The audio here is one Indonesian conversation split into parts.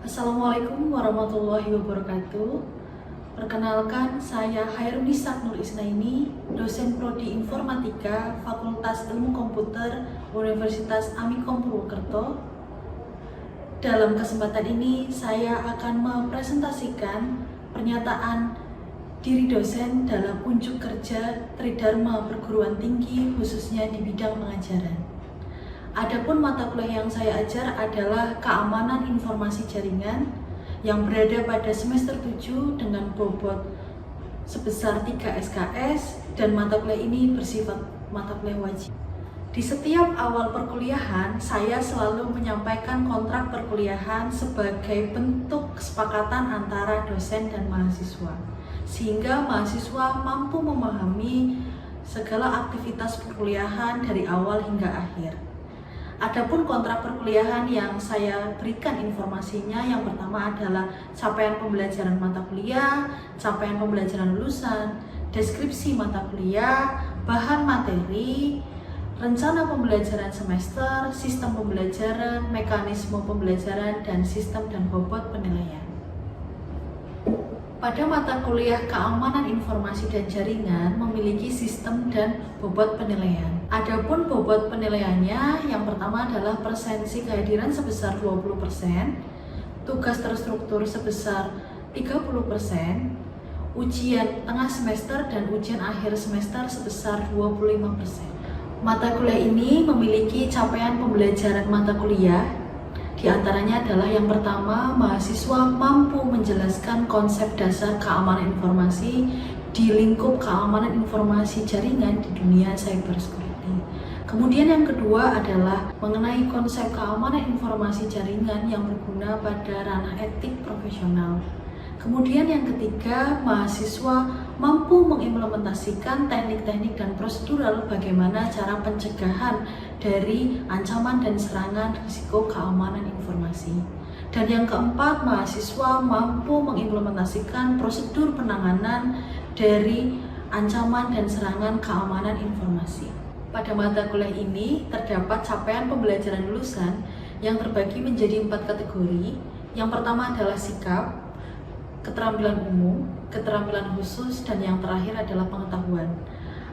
Assalamualaikum warahmatullahi wabarakatuh. Perkenalkan, saya Hairunisa Nur Isnaini, dosen Prodi Informatika Fakultas Ilmu Komputer Universitas Amikom Purwokerto. Dalam kesempatan ini, saya akan mempresentasikan pernyataan diri dosen dalam unjuk kerja Tridharma Perguruan Tinggi, khususnya di bidang pengajaran. Adapun mata kuliah yang saya ajar adalah Keamanan Informasi Jaringan yang berada pada semester 7 dengan bobot sebesar 3 SKS, dan mata kuliah ini bersifat mata kuliah wajib. Di setiap awal perkuliahan, saya selalu menyampaikan kontrak perkuliahan sebagai bentuk kesepakatan antara dosen dan mahasiswa, sehingga mahasiswa mampu memahami segala aktivitas perkuliahan dari awal hingga akhir. Adapun kontrak perkuliahan yang saya berikan informasinya, yang pertama adalah capaian pembelajaran mata kuliah, capaian pembelajaran lulusan, deskripsi mata kuliah, bahan materi, rencana pembelajaran semester, sistem pembelajaran, mekanisme pembelajaran, dan sistem dan bobot penilaian. Pada mata kuliah Keamanan Informasi dan Jaringan memiliki sistem dan bobot penilaian. Adapun bobot penilaiannya, yang pertama adalah presensi kehadiran sebesar 20%, tugas terstruktur sebesar 30%, ujian tengah semester dan ujian akhir semester sebesar 25%. Mata kuliah ini memiliki capaian pembelajaran mata kuliah. Di antaranya adalah yang pertama, mahasiswa mampu menjelaskan konsep dasar keamanan informasi di lingkup keamanan informasi jaringan di dunia cybersecurity. Kemudian yang kedua adalah mengenai konsep keamanan informasi jaringan yang berguna pada ranah etik profesional. Kemudian yang ketiga, mahasiswa mampu mengimplementasikan teknik-teknik dan prosedural bagaimana cara pencegahan dari ancaman dan serangan risiko keamanan informasi. Dan yang keempat, mahasiswa mampu mengimplementasikan prosedur penanganan dari ancaman dan serangan keamanan informasi. Pada mata kuliah ini terdapat capaian pembelajaran lulusan yang terbagi menjadi 4 kategori. Yang pertama adalah sikap, keterampilan umum, keterampilan khusus, dan yang terakhir adalah pengetahuan.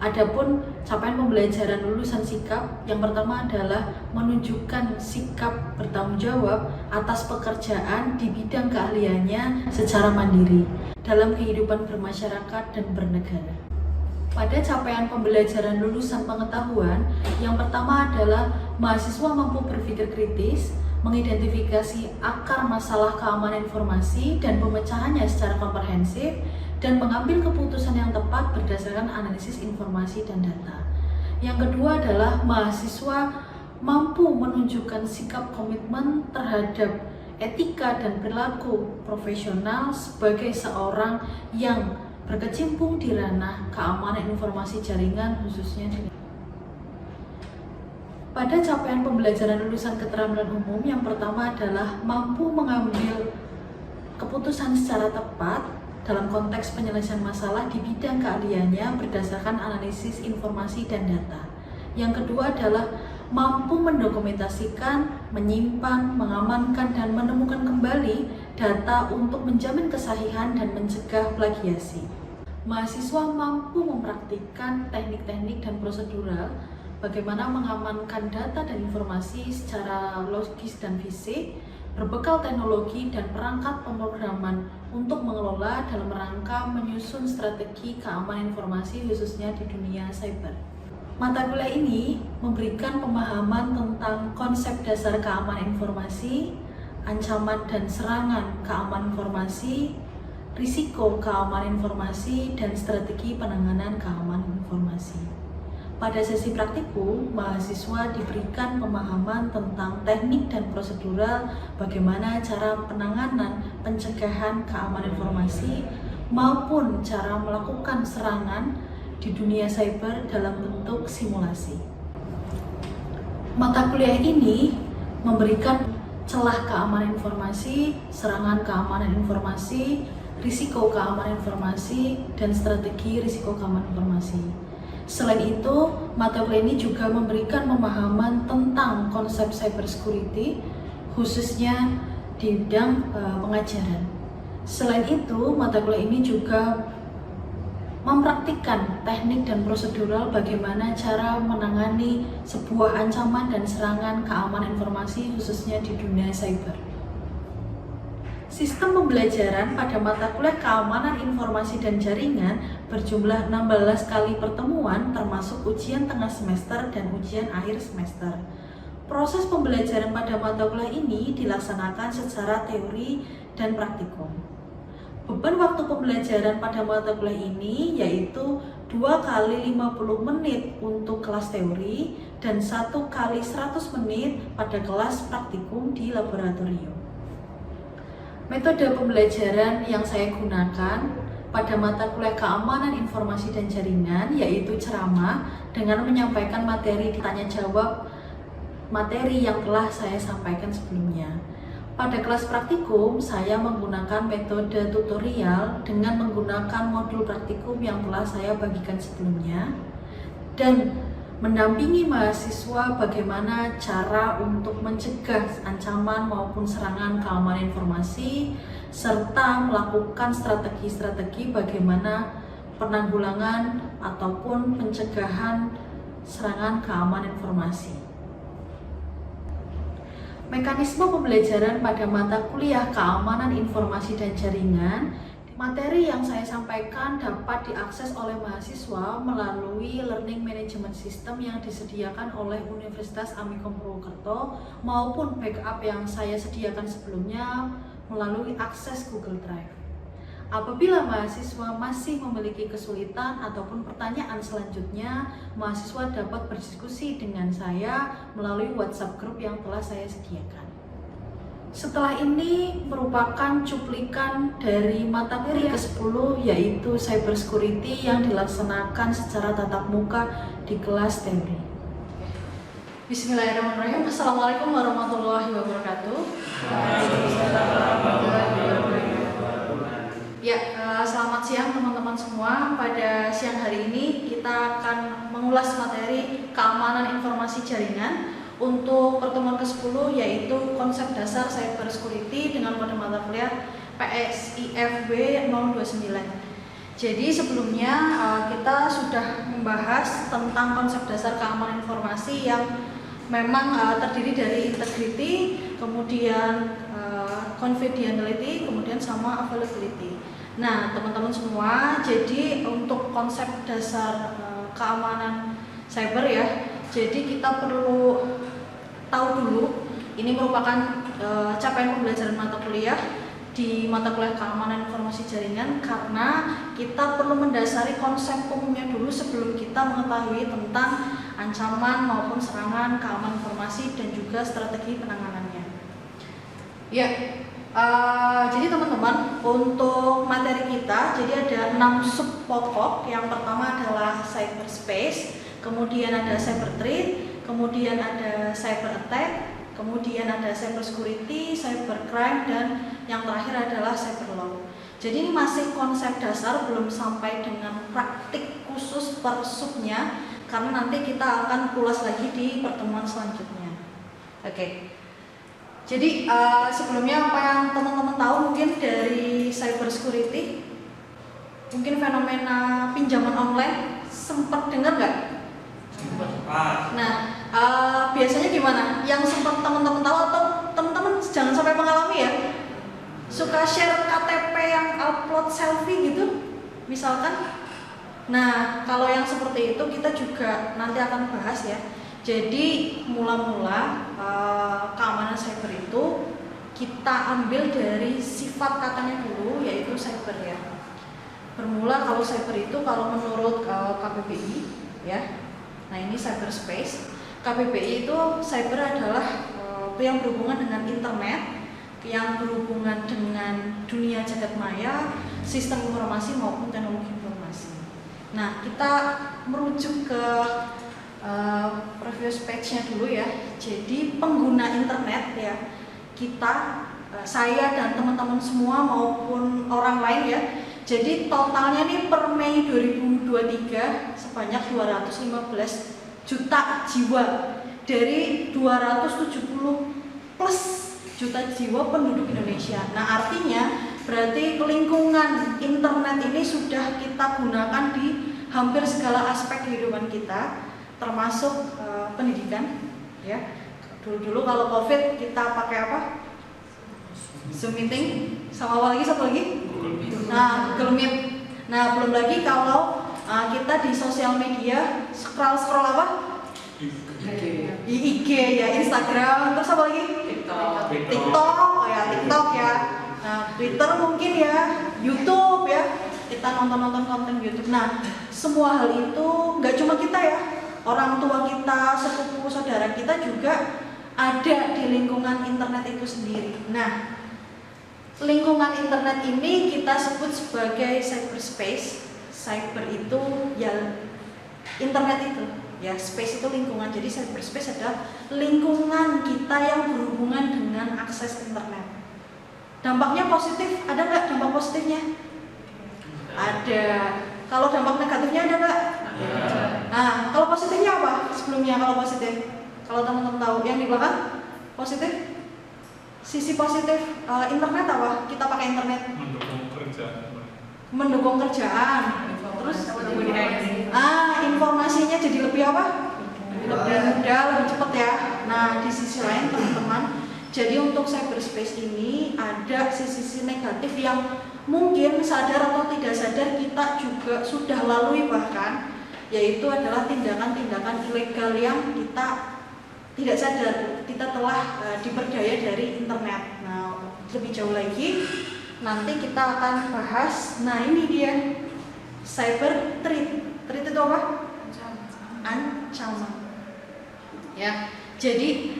Adapun capaian pembelajaran lulusan sikap, yang pertama adalah menunjukkan sikap bertanggung jawab atas pekerjaan di bidang keahliannya secara mandiri dalam kehidupan bermasyarakat dan bernegara. Pada capaian pembelajaran lulusan pengetahuan, yang pertama adalah mahasiswa mampu berpikir kritis, mengidentifikasi akar masalah keamanan informasi dan pemecahannya secara komprehensif, dan mengambil keputusan yang tepat berdasarkan analisis informasi dan data. Yang kedua adalah mahasiswa mampu menunjukkan sikap komitmen terhadap etika dan perilaku profesional sebagai seorang yang berkecimpung di ranah keamanan informasi jaringan, khususnya di pada capaian pembelajaran lulusan keterampilan umum, yang pertama adalah mampu mengambil keputusan secara tepat dalam konteks penyelesaian masalah di bidang keahliannya berdasarkan analisis informasi dan data. Yang kedua adalah mampu mendokumentasikan, menyimpan, mengamankan, dan menemukan kembali data untuk menjamin kesahihan dan mencegah plagiasi. Mahasiswa mampu mempraktikkan teknik-teknik dan prosedural bagaimana mengamankan data dan informasi secara logis dan fisik, berbekal teknologi dan perangkat pemrograman untuk mengelola dalam rangka menyusun strategi keamanan informasi khususnya di dunia cyber. Mata kuliah ini memberikan pemahaman tentang konsep dasar keamanan informasi, ancaman dan serangan keamanan informasi, risiko keamanan informasi, dan strategi penanganan keamanan informasi. Pada sesi praktikum, mahasiswa diberikan pemahaman tentang teknik dan prosedural bagaimana cara penanganan pencegahan keamanan informasi maupun cara melakukan serangan di dunia cyber dalam bentuk simulasi. Mata kuliah ini memberikan celah keamanan informasi, serangan keamanan informasi, risiko keamanan informasi, dan strategi risiko keamanan informasi. Selain itu, mata kuliah ini juga memberikan pemahaman tentang konsep cybersecurity, khususnya di bidang pengajaran. Selain itu, mata kuliah ini juga mempraktikkan teknik dan prosedural bagaimana cara menangani sebuah ancaman dan serangan keamanan informasi khususnya di dunia cyber. Sistem pembelajaran pada mata kuliah keamanan informasi dan jaringan berjumlah 16 kali pertemuan termasuk ujian tengah semester dan ujian akhir semester. Proses pembelajaran pada mata kuliah ini dilaksanakan secara teori dan praktikum. Beban waktu pembelajaran pada mata kuliah ini yaitu 2 kali 50 menit untuk kelas teori dan 1 kali 100 menit pada kelas praktikum di laboratorium. Metode pembelajaran yang saya gunakan pada mata kuliah keamanan informasi dan jaringan yaitu ceramah dengan menyampaikan materi ditanya jawab materi yang telah saya sampaikan sebelumnya. Pada kelas praktikum, saya menggunakan metode tutorial dengan menggunakan modul praktikum yang telah saya bagikan sebelumnya dan mendampingi mahasiswa bagaimana cara untuk mencegah ancaman maupun serangan keamanan informasi serta melakukan strategi-strategi bagaimana penanggulangan ataupun pencegahan serangan keamanan informasi. Mekanisme pembelajaran pada mata kuliah keamanan informasi dan jaringan, materi yang saya sampaikan dapat diakses oleh mahasiswa melalui learning management system yang disediakan oleh Universitas Amikom Purwokerto maupun backup yang saya sediakan sebelumnya melalui akses Google Drive. Apabila mahasiswa masih memiliki kesulitan ataupun pertanyaan selanjutnya, mahasiswa dapat berdiskusi dengan saya melalui WhatsApp group yang telah saya sediakan. Setelah ini merupakan cuplikan dari mata kuliah ke-10 yaitu Cyber Security yang dilaksanakan secara tatap muka di kelas teori. Bismillahirrahmanirrahim. Assalamualaikum warahmatullahi wabarakatuh. Ya, selamat siang teman-teman semua. Pada siang hari ini kita akan mengulas materi keamanan informasi jaringan untuk pertemuan ke-10 yaitu konsep dasar cyber security dengan pada mata kuliah PSIFB 029. Jadi sebelumnya kita sudah membahas tentang konsep dasar keamanan informasi yang memang terdiri dari integrity, kemudian confidentiality, kemudian sama availability. Nah, teman-teman semua, jadi untuk konsep dasar keamanan cyber ya, jadi kita perlu tahu dulu, ini merupakan capaian pembelajaran mata kuliah di mata kuliah keamanan informasi jaringan karena kita perlu mendasari konsep umumnya dulu sebelum kita mengetahui tentang ancaman maupun serangan keamanan informasi dan juga strategi penanganannya. Ya. Jadi teman-teman, untuk materi kita jadi ada 6 sub pokok. Yang pertama adalah cyberspace, kemudian ada cyber threat, kemudian ada cyber attack, kemudian ada cyber security, cyber crime, dan yang terakhir adalah cyber law. Jadi ini masih konsep dasar, belum sampai dengan praktik khusus per subnya karena nanti kita akan ulas lagi di pertemuan selanjutnya. Oke. Jadi sebelumnya apa yang teman-teman tahu mungkin dari cyber security, mungkin fenomena pinjaman online sempat dengar nggak? Nah, biasanya gimana? Yang sempat teman-teman tahu atau teman-teman jangan sampai mengalami ya? Suka share KTP yang upload selfie gitu, misalkan. Nah, kalau yang seperti itu kita juga nanti akan bahas ya. Jadi mula-mula keamanan cyber itu kita ambil dari sifat katanya dulu yaitu cyber ya. Bermula kalau cyber itu kalau menurut KBBI ya. Nah, ini cyberspace. KBBI itu cyber adalah yang berhubungan dengan internet, yang berhubungan dengan dunia jagat maya, sistem informasi maupun teknologi informasi. Nah, kita merujuk ke previous page-nya dulu ya. Jadi pengguna internet ya, kita, saya dan teman-teman semua maupun orang lain ya. Jadi totalnya nih per Mei 2023 sebanyak 215 juta jiwa dari 270 plus juta jiwa penduduk Indonesia. Nah, artinya berarti lingkungan internet ini sudah kita gunakan di hampir segala aspek kehidupan kita, termasuk pendidikan. Ya, dulu kalau COVID kita pakai apa? Zoom meeting, sama apa lagi? Satu lagi? Nah, Google Meet. Nah, belum lagi kalau kita di sosial media scroll apa? Di IG ya, Instagram, terus apa lagi? TikTok, oh ya TikTok ya. Nah, Twitter mungkin ya, YouTube ya. Kita nonton konten YouTube. Nah, semua hal itu nggak cuma kita ya, orang tua kita, sepupu, saudara kita juga ada di lingkungan internet itu sendiri. Nah, lingkungan internet ini kita sebut sebagai cyberspace. Cyber itu ya internet itu, ya space itu lingkungan. Jadi cyberspace adalah lingkungan kita yang berhubungan dengan akses internet. Dampaknya positif, ada nggak dampak positifnya? Ada. Kalau dampak negatifnya ada nggak? Nah, kalau positifnya apa? Sebelumnya kalau positif, kalau teman-teman tahu yang di belakang positif, sisi positif internet apa? Kita pakai internet. Mendukung kerjaan. Terus informasinya jadi lebih apa? Lebih mudah, lebih cepat ya. Nah, di sisi lain teman-teman, jadi untuk cyberspace ini ada sisi-sisi negatif yang mungkin sadar atau tidak sadar kita juga sudah lalui, bahkan yaitu adalah tindakan-tindakan ilegal yang kita tidak sadar kita telah diperdaya dari internet. Nah, lebih jauh lagi nanti kita akan bahas. Nah, ini dia cyber threat. Threat itu apa? Ancaman. Ya. Jadi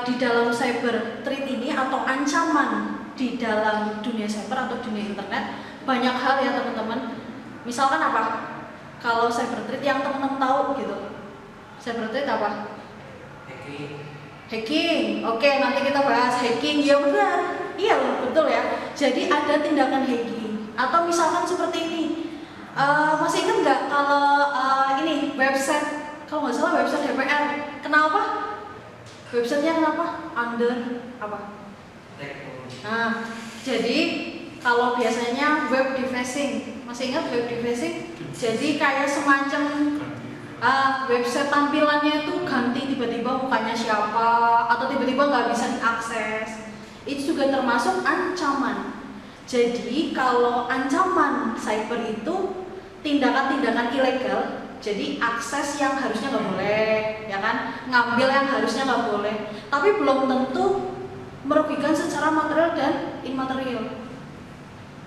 di dalam cyber threat ini atau ancaman di dalam dunia cyber atau dunia internet banyak hal ya teman-teman. Misalkan apa? Kalau cyber threat yang teman-teman tahu gitu. Cyber threat apa? Hacking. Oke, nanti kita bahas hacking. Ya benar. Iya loh, betul ya. Jadi ada tindakan hacking. Atau misalkan seperti ini. Masih ingat nggak kalau ini website, kalau nggak salah website DPR, kenapa? Websitenya kenapa? Under apa? Nah, jadi kalau biasanya web defacing, masih ingat web defacing? Jadi kayak semacam website tampilannya itu ganti tiba-tiba mukanya siapa, atau tiba-tiba nggak bisa diakses. Itu juga termasuk ancaman. Jadi kalau ancaman cyber itu tindakan-tindakan ilegal, jadi akses yang harusnya nggak boleh, ya kan, ngambil yang harusnya nggak boleh, tapi belum tentu merugikan secara material dan imaterial,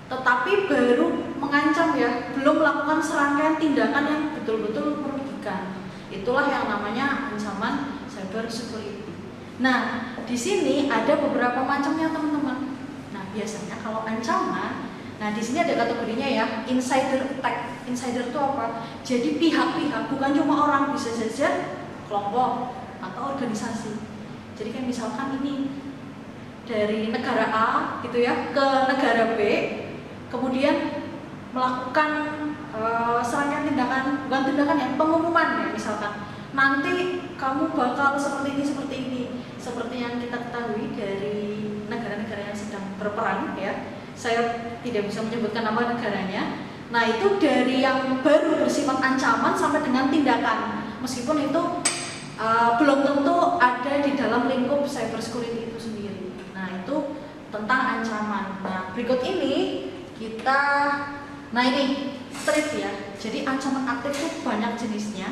tetapi baru mengancam ya, belum melakukan serangkaian tindakan yang betul-betul merugikan. Itulah yang namanya ancaman cyber security. Nah, di sini ada beberapa macamnya teman-teman. Nah, biasanya kalau ancaman, nah di sini ada kategorinya ya, insider attack. Insider itu apa? Jadi pihak-pihak, bukan cuma orang, bisa saja kelompok atau organisasi. Jadi kan misalkan ini dari negara A gitu ya ke negara B, kemudian melakukan serangkaian tindakan, bukan tindakan ya, pengumuman ya, misalkan nanti kamu bakal seperti ini, seperti yang kita ketahui dari negara-negara yang sedang berperang ya. Saya tidak bisa menyebutkan nama negaranya. Nah, itu dari yang baru bersifat ancaman sampai dengan tindakan, meskipun itu belum tentu ada di dalam lingkup cyber security itu sendiri. Nah, itu tentang ancaman. Nah, berikut ini kita, nah ini threat ya. Jadi ancaman aktif itu banyak jenisnya.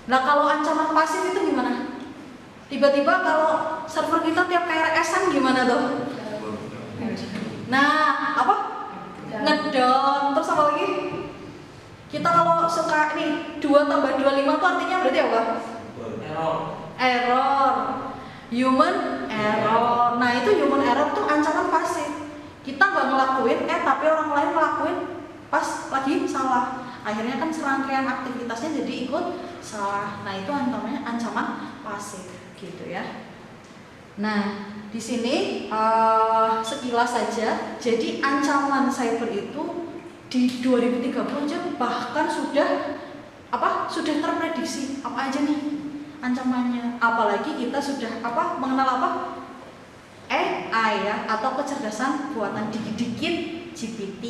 Nah, kalau ancaman pasif itu gimana? Tiba-tiba kalau server kita tiap KRS-an gimana tuh? Nah, apa? Ngedown. Terus apa lagi? Kita kalau suka nih 2 tambah 25 itu artinya berarti apa? Error. Human error. Nah, itu human error tuh ancaman pasif. Kita nggak ngelakuin, tapi orang lain ngelakuin pas lagi salah. Akhirnya kan serangkaian aktivitasnya jadi ikut salah. Nah, itu namanya ancaman pasif gitu ya. Nah, di sini sekilas saja. Jadi ancaman cyber itu di 2030 aja bahkan sudah terprediksi apa aja nih ancamannya. Apalagi kita sudah mengenal AI ya, atau kecerdasan buatan, dikit-dikit GPT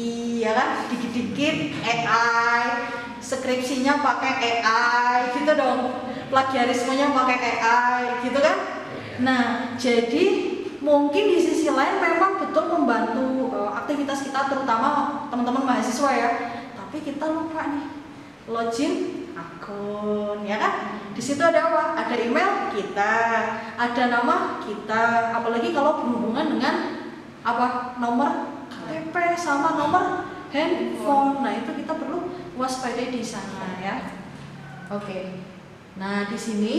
ya kan, dikit-dikit AI, skripsinya pakai AI gitu dong, plagiarismenya pakai AI gitu kan. Nah, jadi mungkin di sisi lain memang betul membantu aktivitas kita, terutama teman-teman mahasiswa ya, tapi kita lupa nih login akun ya kan. Di situ ada apa? Ada email kita, ada nama kita, apalagi kalau berhubungan dengan apa, nomor KTP sama nomor handphone. Nah, itu kita perlu waspadai di sana ya. Oke. Nah, di sini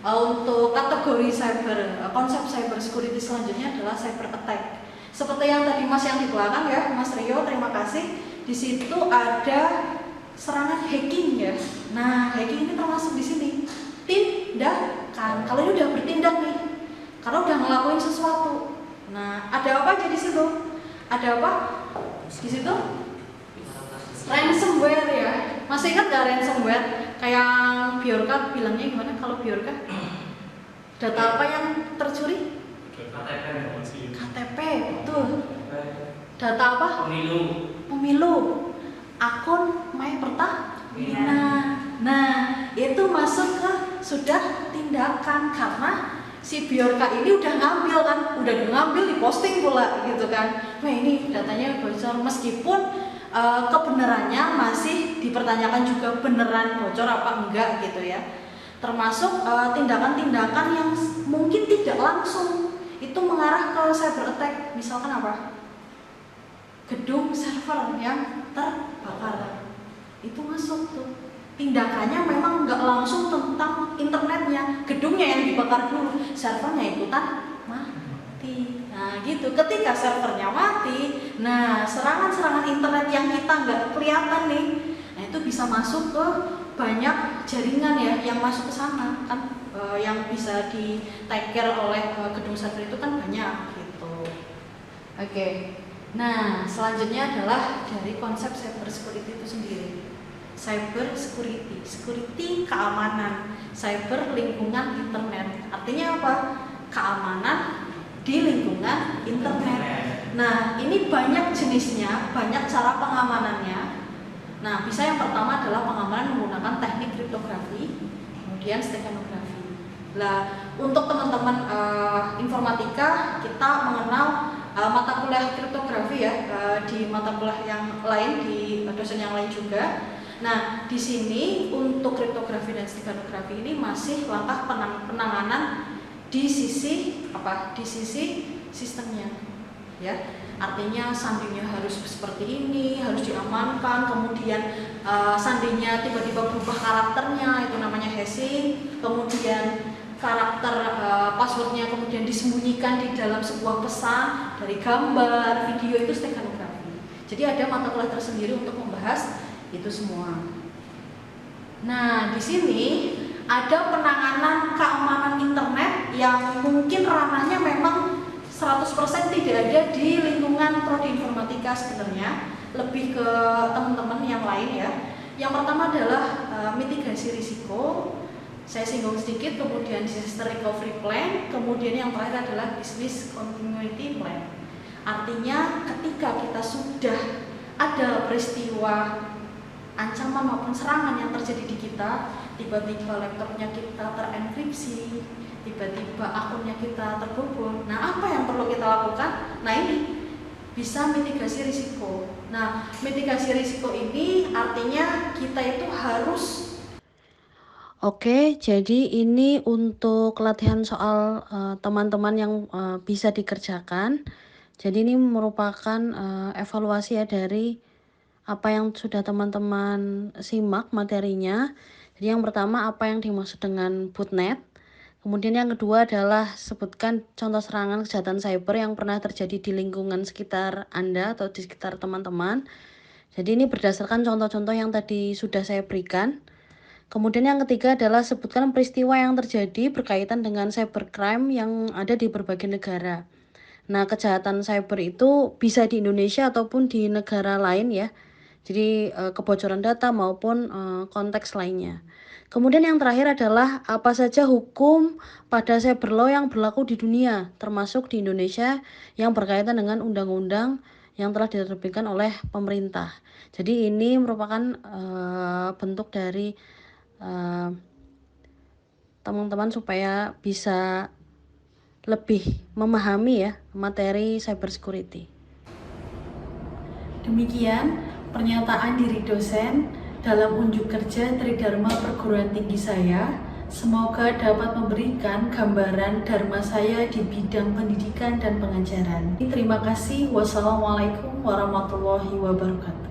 untuk kategori cyber, konsep cyber security selanjutnya adalah cyber attack. Seperti yang tadi Mas yang di belakang ya, Mas Rio, terima kasih. Di situ ada serangan hacking ya. Nah, hacking ini termasuk di sini tindakan. Kalau ini udah bertindak nih, karena udah ngelakuin sesuatu. Nah, ada apa aja di situ? Ada apa di situ? Ransomware ya. Masih ingat gak ransomware? Kayak Bjorka bilangnya gimana kalau Bjorka? Data apa yang tercuri? KTP, betul. Data apa? Pemilu. Akun My Pertamina. Nah, itu masuk ke sudah tindakan, karena si Bjorka ini udah ngambil kan, udah ngambil diposting pula gitu kan. Nah, ini datanya bocor, meskipun kebenarannya masih dipertanyakan juga, beneran bocor apa enggak gitu ya. Termasuk tindakan-tindakan yang mungkin tidak langsung itu mengarah ke cyber attack. Misalkan apa? Gedung server yang terbakar, itu masuk tuh. Tindakannya memang nggak langsung tentang internetnya, gedungnya yang dibakar dulu, servernya ikutan mati. Nah gitu, ketika servernya mati, nah serangan-serangan internet yang kita nggak kelihatan nih, nah itu bisa masuk ke banyak jaringan ya yang masuk ke sana kan, yang bisa di take care oleh gedung server itu kan banyak gitu. Oke. Nah, selanjutnya adalah dari konsep cyber security itu sendiri. Cyber security, security keamanan, cyber lingkungan internet. Artinya apa? Keamanan di lingkungan internet. Nah, ini banyak jenisnya, banyak cara pengamanannya. Nah, bisa yang pertama adalah pengamanan menggunakan teknik kriptografi, kemudian steganografi. Nah, untuk teman-teman informatika, kita mengenal mata kuliah kriptografi ya, di mata kuliah yang lain, di dosen yang lain juga. Nah, di sini untuk kriptografi dan steganografi ini masih langkah penanganan di sisi apa? Di sisi sistemnya, ya. Artinya sandinya harus seperti ini, harus diamankan. Kemudian sandinya tiba-tiba berubah karakternya, itu namanya hashing. Kemudian karakter passwordnya kemudian disembunyikan di dalam sebuah pesan dari gambar, video, itu steganografi. Jadi ada mata kuliah tersendiri untuk membahas itu semua. Nah, di sini ada penanganan keamanan internet yang mungkin ranahnya memang 100% tidak ada di lingkungan prodi informatika sebenarnya, lebih ke teman-teman yang lain ya. Yang pertama adalah mitigasi risiko. Saya singgung sedikit, kemudian disaster recovery plan, kemudian yang terakhir adalah business continuity plan. Artinya ketika kita sudah ada peristiwa ancaman maupun serangan yang terjadi di kita, tiba-tiba laptopnya kita terenkripsi, tiba-tiba akunnya kita terbobol. Nah, apa yang perlu kita lakukan? Nah, ini bisa mitigasi risiko. Nah, mitigasi risiko ini artinya kita itu harus. Oke, jadi ini untuk latihan soal teman-teman yang bisa dikerjakan. Jadi ini merupakan evaluasi ya dari apa yang sudah teman-teman simak materinya. Jadi yang pertama, apa yang dimaksud dengan botnet. Kemudian yang kedua adalah sebutkan contoh serangan kejahatan cyber yang pernah terjadi di lingkungan sekitar Anda atau di sekitar teman-teman. Jadi ini berdasarkan contoh-contoh yang tadi sudah saya berikan. Kemudian yang ketiga adalah sebutkan peristiwa yang terjadi berkaitan dengan cybercrime yang ada di berbagai negara. Nah, kejahatan cyber itu bisa di Indonesia ataupun di negara lain ya. Jadi kebocoran data maupun konteks lainnya. Kemudian yang terakhir adalah apa saja hukum pada cyber law yang berlaku di dunia, termasuk di Indonesia yang berkaitan dengan undang-undang yang telah diterbitkan oleh pemerintah. Jadi ini merupakan bentuk dari teman-teman supaya bisa lebih memahami ya materi cyber security. Demikian pernyataan diri dosen dalam unjuk kerja Tridharma perguruan tinggi saya. Semoga dapat memberikan gambaran dharma saya di bidang pendidikan dan pengajaran. Terima kasih. Wassalamualaikum warahmatullahi wabarakatuh.